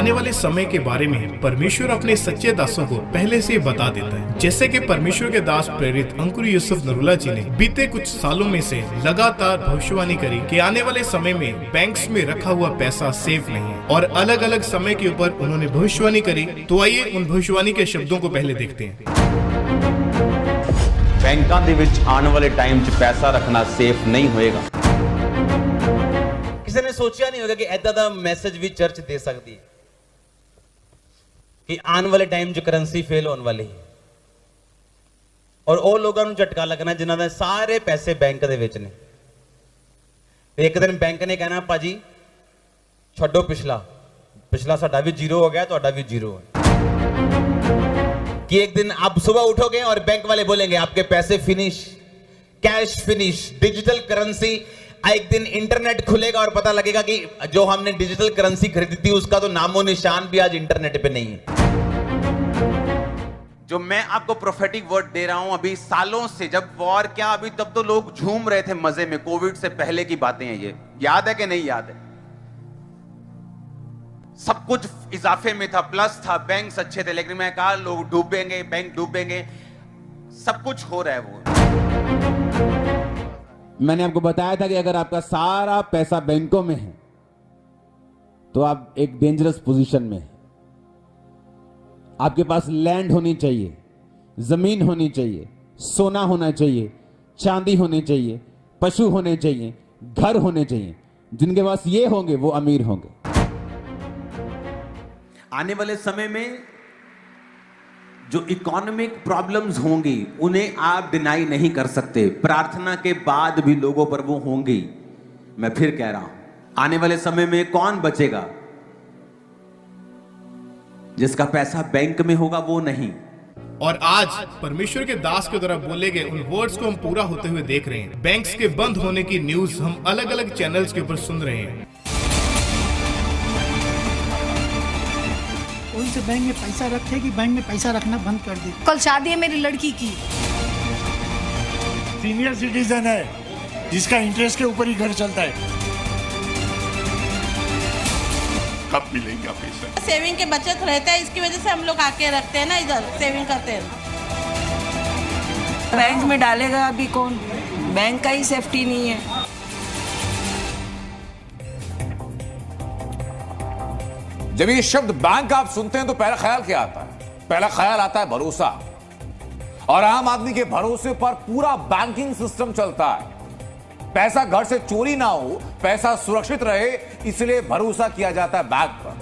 आने वाले समय के बारे में परमेश्वर अपने सच्चे दासों को पहले से बता देता है। जैसे कि परमेश्वर के दास प्रेरित अंकुर यूसुफ नरूला जी ने बीते कुछ सालों में से लगातार भविष्यवाणी करी कि आने वाले समय में बैंक्स में रखा हुआ पैसा सेफ नहीं है, और अलग अलग समय के ऊपर उन्होंने भविष्यवाणी करी। तो आइए उन भविष्यवाणी के शब्दों को पहले देखते हैं। बैंकों ਦੇ ਵਿੱਚ ਆਉਣ ਵਾਲੇ ਟਾਈਮ 'ਚ ਪੈਸਾ ਰੱਖਣਾ ਸੇਫ ਨਹੀਂ ਹੋਏਗਾ। ਕਿਸੇ ਨੇ ਸੋਚਿਆ ਨਹੀਂ ਹੋਗਾ ਕਿ ਐਦਾਂ ਦਾ ਮੈਸੇਜ ਵੀ ਚਰਚ ਦੇ ਸਕਦੀ ਹੈ ਕਿ ਆਉਣ ਵਾਲੇ ਟਾਈਮ 'ਚ ਕਰੰਸੀ ਫੇਲ ਹੋਣ ਵਾਲੀ ਹੈ, ਔਰ ਉਹ ਲੋਕਾਂ ਨੂੰ ਝਟਕਾ ਲੱਗਣਾ ਜਿਨ੍ਹਾਂ ਦੇ ਸਾਰੇ ਪੈਸੇ ਬੈਂਕ ਦੇ ਵਿੱਚ ਨੇ। ਇੱਕ ਦਿਨ ਬੈਂਕ ਨੇ ਕਹਿਣਾ ਭਾਜੀ ਛੱਡੋ ਪਿਛਲਾ ਸਾਡਾ ਵੀ ਜ਼ੀਰੋ ਹੋ ਗਿਆ, ਤੁਹਾਡਾ ਵੀ ਜ਼ੀरो है। कि एक दिन आप सुबह उठोगे और बैंक वाले बोलेंगे आपके पैसे finish, cash finish, digital currency. एक दिन इंटरनेट खुलेगा और पता लगेगा कि जो हमने डिजिटल करेंसी खरीदी थी उसका तो नामो निशान भी आज इंटरनेट पे नहीं है। जो मैं आपको प्रोफेटिक वर्ड दे रहा हूं, अभी सालों से, जब वॉर क्या अभी तब तो लोग झूम रहे थे मजे में, कोविड से पहले की बातें हैं ये, याद है कि नहीं याद है? सब कुछ इजाफे में था, प्लस था, बैंक्स अच्छे थे, लेकिन मैं कहा लोग डूबेंगे, बैंक डूबेंगे, सब कुछ हो रहा है वो। मैंने आपको बताया था कि अगर आपका सारा पैसा बैंकों में है तो आप एक डेंजरस पोजीशन में हैं। आपके पास लैंड होनी चाहिए, जमीन होनी चाहिए, सोना होना चाहिए, चांदी होनी चाहिए, पशु होने चाहिए, घर होने चाहिए। जिनके पास ये होंगे वो अमीर होंगे। आने वाले समय में जो इकोनॉमिक प्रॉब्लम्स होंगी उन्हें आप डिनाई नहीं कर सकते। प्रार्थना के बाद भी लोगों पर वो होंगी। मैं फिर कह रहा हूं, आने वाले समय में कौन बचेगा? जिसका पैसा बैंक में होगा वो नहीं। और आज परमेश्वर के दास के द्वारा बोले गए उन वर्ड्स को हम पूरा होते हुए देख रहे हैं। बैंक्स के बंद होने की न्यूज हम अलग अलग चैनल्स के ऊपर सुन रहे हैं। उनसे बैंक में पैसा रखे कि बैंक में पैसा रखना बंद कर दे। कल शादी है मेरी लड़की की। सीनियर सिटीजन है जिसका इंटरेस्ट के ऊपर ही घर चलता है। कब मिलेगा पैसा? सेविंग के बचत रहता है, इसकी वजह से हम लोग आके रखते हैं ना, इधर सेविंग करते हैं। बैंक में डालेगा अभी कौन? बैंक का ही सेफ्टी नहीं है। जब ये शब्द बैंक आप सुनते हैं तो पहला ख्याल क्या आता है? पहला ख्याल आता है भरोसा। और आम आदमी के भरोसे पर पूरा बैंकिंग सिस्टम चलता है। पैसा घर से चोरी ना हो, पैसा सुरक्षित रहे, इसलिए भरोसा किया जाता है बैंक पर।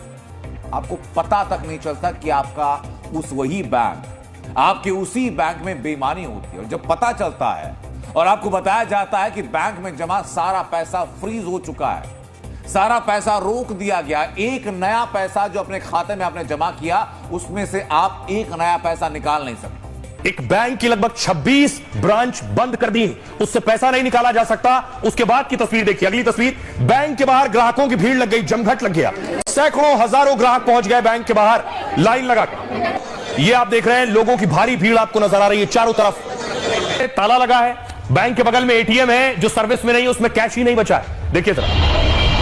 आपको पता तक नहीं चलता कि आपका वही बैंक, आपके उसी बैंक में बेईमानी होती है। और जब पता चलता है और आपको बताया जाता है कि बैंक में जमा सारा पैसा फ्रीज हो चुका है, सारा पैसा रोक दिया गया, एक नया पैसा जो अपने खाते में आपने जमा किया उसमें से आप एक नया पैसा निकाल नहीं सकते। एक बैंक की लगभग 26 ब्रांच बंद कर दी, उससे पैसा नहीं निकाला जा सकता। उसके बाद की तस्वीर देखिए, अगली तस्वीर, बैंक के बाहर ग्राहकों की भीड़ लग गई, जमघट लग गया, सैकड़ों हजारों ग्राहक पहुंच गए बैंक के बाहर लाइन लगाकर। ये आप देख रहे हैं, लोगों की भारी भीड़ आपको नजर आ रही है चारों तरफ। ताला लगा है, बैंक के बगल में एटीएम है जो सर्विस में नहीं है, उसमें कैश ही नहीं बचा है। देखिए जरा,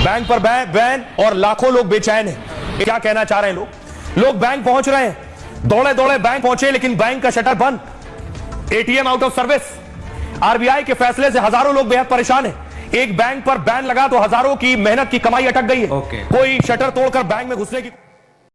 बैंक पर बैन और लाखों लोग बेचैन हैं। क्या कहना चाह रहे हैं लोग बैंक पहुंच रहे हैं, दौड़े दौड़े बैंक पहुंचे, लेकिन बैंक का शटर बंद, ATM out of service. RBI के फैसले से हजारों लोग बेहद परेशान हैं। एक बैंक पर बैन लगा तो हजारों की मेहनत की कमाई अटक गई है। कोई शटर तोड़कर बैंक में घुसने की